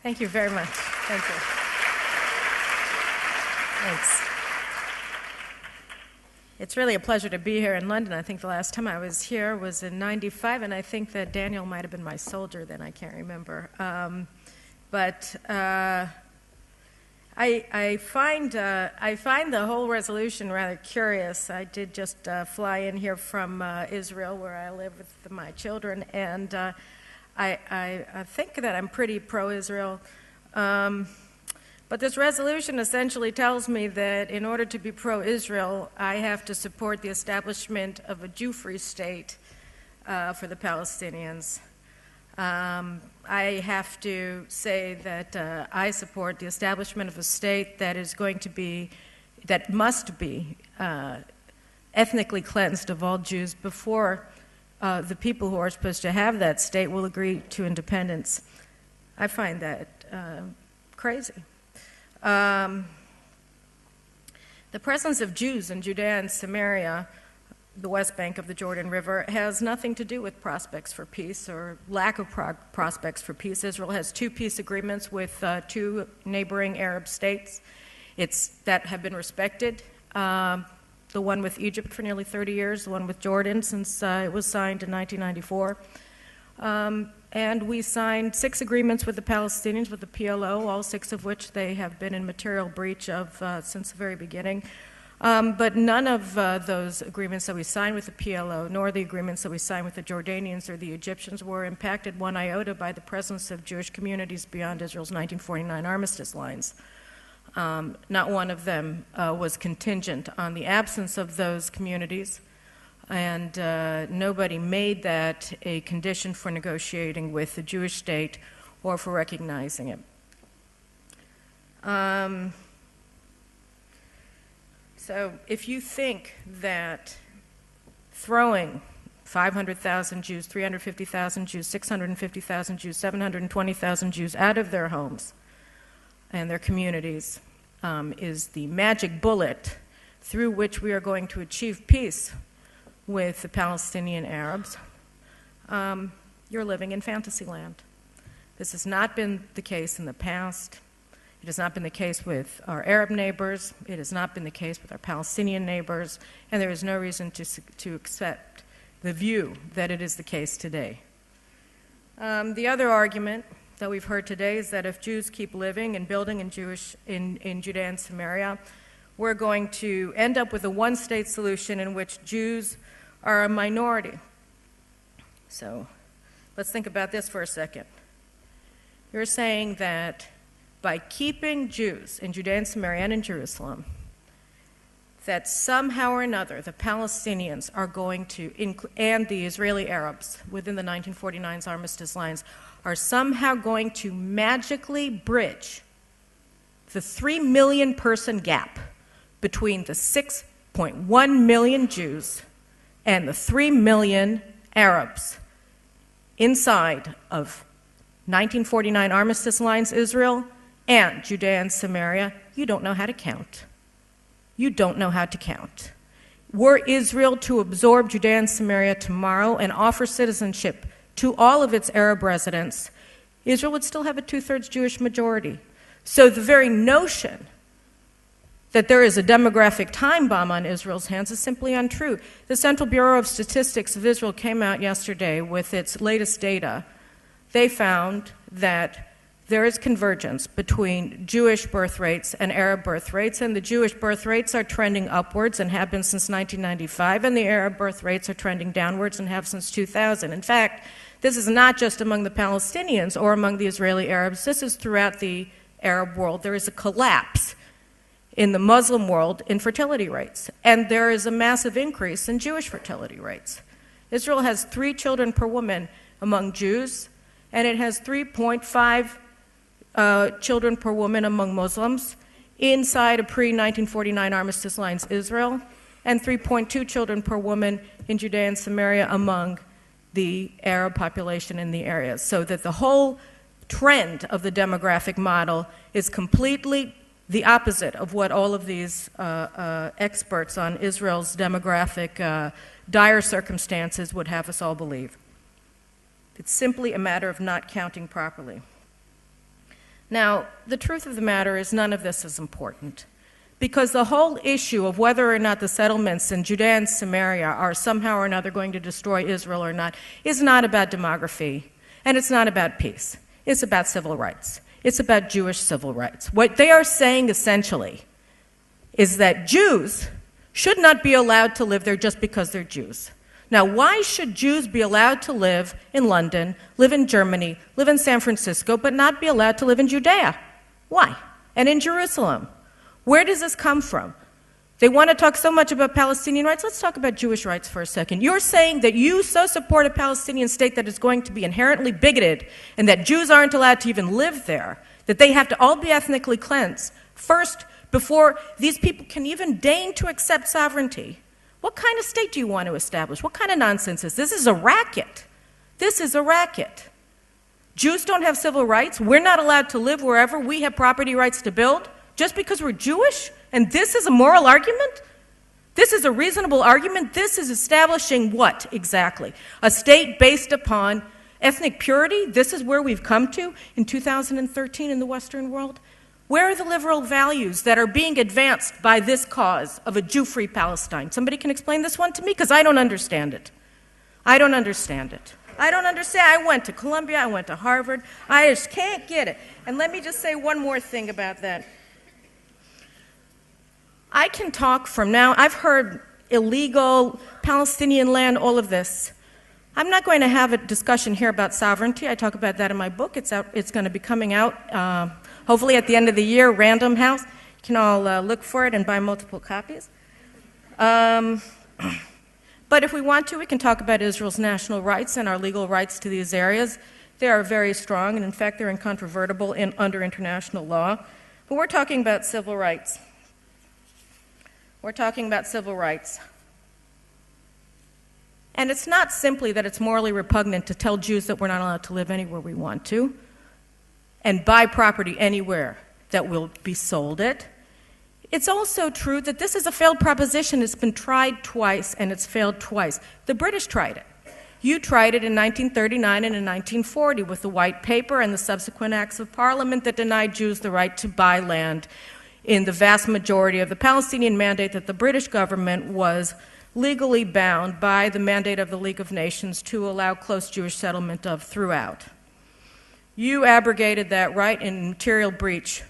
Thank you very much. Thank you. Thanks. It's really a pleasure to be here in London. I think the last time I was here was in '95, and I think that Daniel might have been my soldier then. I can't remember. I find the whole resolution rather curious. I did just fly in here from Israel, where I live with my children, and I think that I'm pretty pro-Israel. But this resolution essentially tells me that in order to be pro-Israel, I have to support the establishment of a Jew-free state for the Palestinians. I have to say that I support the establishment of a state that must be ethnically cleansed of all Jews before the people who are supposed to have that state will agree to independence. I find that crazy. The presence of Jews in Judea and Samaria, the west bank of the Jordan River, has nothing to do with prospects for peace or lack of prospects for peace. Israel has 2 peace agreements with 2 neighboring Arab states that have been respected. The one with Egypt for nearly 30 years, the one with Jordan since it was signed in 1994. And we signed 6 agreements with the Palestinians, with the PLO, all 6 of which they have been in material breach of since the very beginning. But none of those agreements that we signed with the PLO, nor the agreements that we signed with the Jordanians or the Egyptians, were impacted one iota by the presence of Jewish communities beyond Israel's 1949 armistice lines. Not one of them was contingent on the absence of those communities, and nobody made that a condition for negotiating with the Jewish state or for recognizing it. So if you think that throwing 500,000 Jews, 350,000 Jews, 650,000 Jews, 720,000 Jews out of their homes and their communities is the magic bullet through which we are going to achieve peace with the Palestinian Arabs, you're living in fantasy land. This has not been the case in the past. It has not been the case with our Arab neighbors. It has not been the case with our Palestinian neighbors, and there is no reason to accept the view that it is the case today. The other argument that we've heard today is that if Jews keep living and building in Judea and Samaria, we're going to end up with a one-state solution in which Jews are a minority. So let's think about this for a second. You're saying that by keeping Jews in Judea and Samaria and in Jerusalem, that somehow or another the Palestinians are going to, and the Israeli Arabs within the 1949 armistice lines, are somehow going to magically bridge the 3 million person gap between the 6.1 million Jews and the 3 million Arabs inside of 1949 armistice lines Israel and Judea and Samaria. You don't know how to count. You don't know how to count. Were Israel to absorb Judea and Samaria tomorrow and offer citizenship to all of its Arab residents, Israel would still have a 2/3 Jewish majority. So the very notion that there is a demographic time bomb on Israel's hands is simply untrue. The Central Bureau of Statistics of Israel came out yesterday with its latest data. They found that there is convergence between Jewish birth rates and Arab birth rates, and the Jewish birth rates are trending upwards and have been since 1995, and the Arab birth rates are trending downwards and have since 2000. In fact, this is not just among the Palestinians or among the Israeli Arabs. This is throughout the Arab world. There is a collapse in the Muslim world in fertility rates, and there is a massive increase in Jewish fertility rates. Israel has 3 children per woman among Jews, and it has 3.5 children per woman among Muslims inside a pre-1949 armistice lines Israel, and 3.2 children per woman in Judea and Samaria among the Arab population in the area. So that the whole trend of the demographic model is completely the opposite of what all of these experts on Israel's demographic dire circumstances would have us all believe. It's simply a matter of not counting properly. Now, the truth of the matter is none of this is important, because the whole issue of whether or not the settlements in Judea and Samaria are somehow or another going to destroy Israel or not is not about demography, and it's not about peace. It's about civil rights. It's about Jewish civil rights. What they are saying essentially is that Jews should not be allowed to live there just because they're Jews. Now, why should Jews be allowed to live in London, live in Germany, live in San Francisco, but not be allowed to live in Judea? Why? And in Jerusalem? Where does this come from? They want to talk so much about Palestinian rights. Let's talk about Jewish rights for a second. You're saying that you so support a Palestinian state that is going to be inherently bigoted and that Jews aren't allowed to even live there, that they have to all be ethnically cleansed first before these people can even deign to accept sovereignty. What kind of state do you want to establish? What kind of nonsense is this? This is a racket. This is a racket. Jews don't have civil rights. We're not allowed to live wherever we have property rights to build just because we're Jewish? And this is a moral argument? This is a reasonable argument? This is establishing what exactly? A state based upon ethnic purity? This is where we've come to in 2013 in the Western world? Where are the liberal values that are being advanced by this cause of a Jew-free Palestine? Somebody can explain this one to me? Because I don't understand it. I don't understand it. I don't understand. I went to Columbia. I went to Harvard. I just can't get it. And let me just say one more thing about that. I can talk from now. I've heard illegal, Palestinian land, all of this. I'm not going to have a discussion here about sovereignty. I talk about that in my book. It's going to be coming out hopefully at the end of the year, Random House. You can all look for it and buy multiple copies. But if we want to, we can talk about Israel's national rights and our legal rights to these areas. They are very strong, and in fact, they're incontrovertible under international law. But we're talking about civil rights. We're talking about civil rights. And it's not simply that it's morally repugnant to tell Jews that we're not allowed to live anywhere we want to and buy property anywhere that will be sold it. It's also true that this is a failed proposition. It's been tried twice, and it's failed twice. The British tried it. You tried it in 1939 and in 1940 with the White Paper and the subsequent acts of Parliament that denied Jews the right to buy land in the vast majority of the Palestinian mandate that the British government was legally bound by the mandate of the League of Nations to allow close Jewish settlement of throughout. You abrogated that right in material breach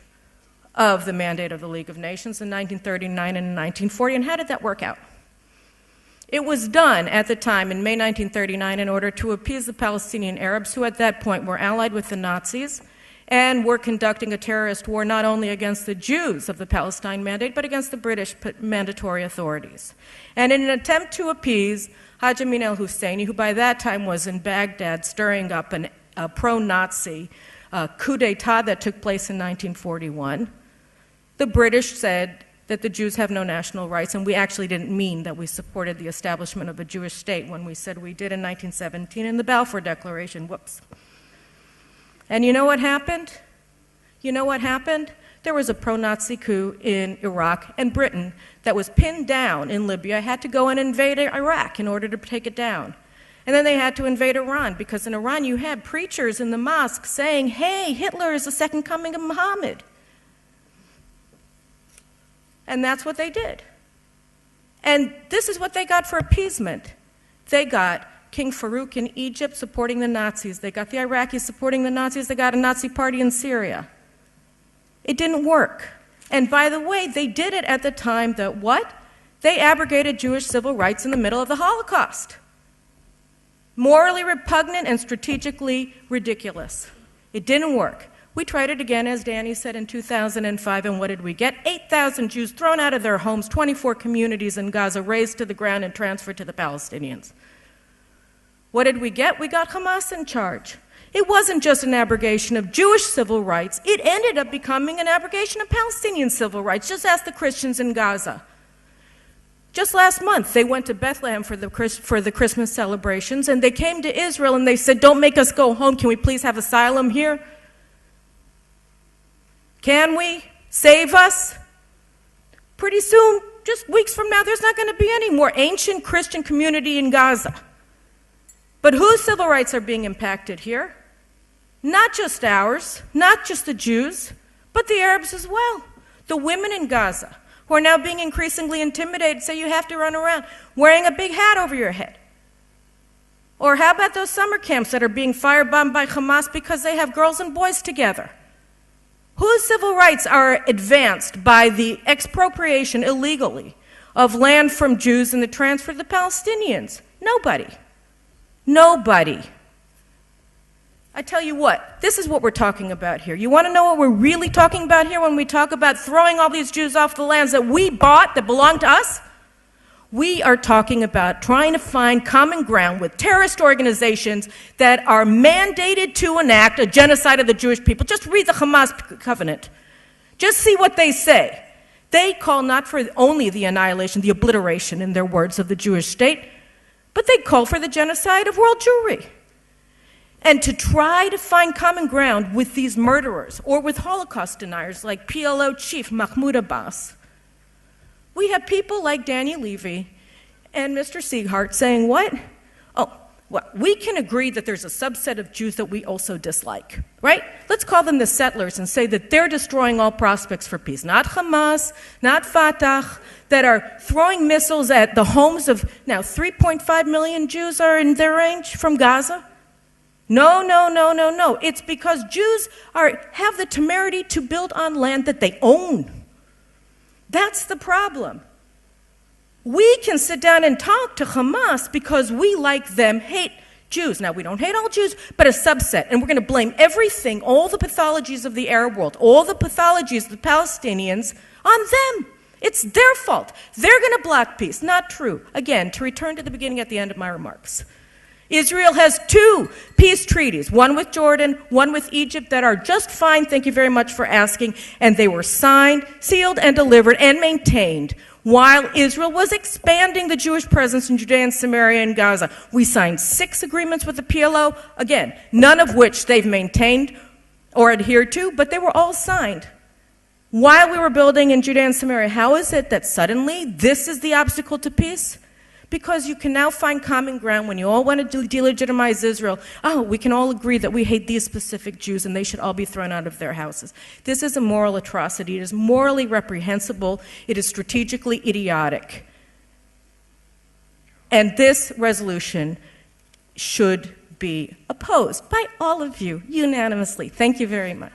of the mandate of the League of Nations in 1939 and in 1940. And how did that work out? It was done at the time in May 1939 in order to appease the Palestinian Arabs, who at that point were allied with the Nazis and were conducting a terrorist war not only against the Jews of the Palestine Mandate, but against the British mandatory authorities. And in an attempt to appease Haj Amin al-Husseini, who by that time was in Baghdad stirring up a pro-Nazi coup d'etat that took place in 1941, the British said that the Jews have no national rights, and we actually didn't mean that we supported the establishment of a Jewish state when we said we did in 1917 in the Balfour Declaration. Whoops. And you know what happened? You know what happened? There was a pro-Nazi coup in Iraq, and Britain, that was pinned down in Libya, had to go and invade Iraq in order to take it down. And then they had to invade Iran, because in Iran you had preachers in the mosque saying, hey, Hitler is the second coming of Muhammad. And that's what they did. And this is what they got for appeasement. They got King Farouk in Egypt supporting the Nazis. They got the Iraqis supporting the Nazis. They got a Nazi party in Syria. It didn't work. And by the way, they did it at the time that what? They abrogated Jewish civil rights in the middle of the Holocaust. Morally repugnant and strategically ridiculous. It didn't work. We tried it again, as Danny said, in 2005, and what did we get? 8,000 Jews thrown out of their homes, 24 communities in Gaza razed to the ground and transferred to the Palestinians. What did we get? We got Hamas in charge. It wasn't just an abrogation of Jewish civil rights. It ended up becoming an abrogation of Palestinian civil rights. Just ask the Christians in Gaza. Just last month, they went to Bethlehem for the Christmas celebrations, and they came to Israel and they said, don't make us go home. Can we please have asylum here? Can we? Save us? Pretty soon, just weeks from now, there's not going to be any more ancient Christian community in Gaza. But whose civil rights are being impacted here? Not just ours, not just the Jews, but the Arabs as well. The women in Gaza, who are now being increasingly intimidated, say you have to run around wearing a big hat over your head. Or how about those summer camps that are being firebombed by Hamas because they have girls and boys together? Whose civil rights are advanced by the expropriation illegally of land from Jews and the transfer to the Palestinians? Nobody. Nobody. I tell you what, this is what we're talking about here. You want to know what we're really talking about here when we talk about throwing all these Jews off the lands that we bought, that belong to us? We are talking about trying to find common ground with terrorist organizations that are mandated to enact a genocide of the Jewish people. Just read the Hamas covenant. Just see what they say. They call not for only the annihilation, the obliteration, in their words, of the Jewish state, but they call for the genocide of world Jewry. And to try to find common ground with these murderers or with Holocaust deniers like PLO chief Mahmoud Abbas, we have people like Daniel Levy and Mr. Sieghart saying, what? Oh, well, we can agree that there's a subset of Jews that we also dislike, right? Let's call them the settlers and say that they're destroying all prospects for peace. Not Hamas, not Fatah, that are throwing missiles at the homes of, now 3.5 million Jews are in their range from Gaza. No, no, no, no, no. It's because Jews have the temerity to build on land that they own. That's the problem. We can sit down and talk to Hamas because we, like them, hate Jews. Now, we don't hate all Jews, but a subset. And we're going to blame everything, all the pathologies of the Arab world, all the pathologies of the Palestinians, on them. It's their fault. They're going to block peace. Not true. Again, to return to the beginning at the end of my remarks. Israel has 2 peace treaties, one with Jordan, one with Egypt, that are just fine, thank you very much for asking, and they were signed, sealed, and delivered and maintained while Israel was expanding the Jewish presence in Judea and Samaria and Gaza. We signed 6 agreements with the PLO, again, none of which they've maintained or adhered to, but they were all signed while we were building in Judea and Samaria. How is it that suddenly this is the obstacle to peace? Because you can now find common ground when you all want to delegitimize Israel. Oh, we can all agree that we hate these specific Jews and they should all be thrown out of their houses. This is a moral atrocity. It is morally reprehensible. It is strategically idiotic. And this resolution should be opposed by all of you unanimously. Thank you very much.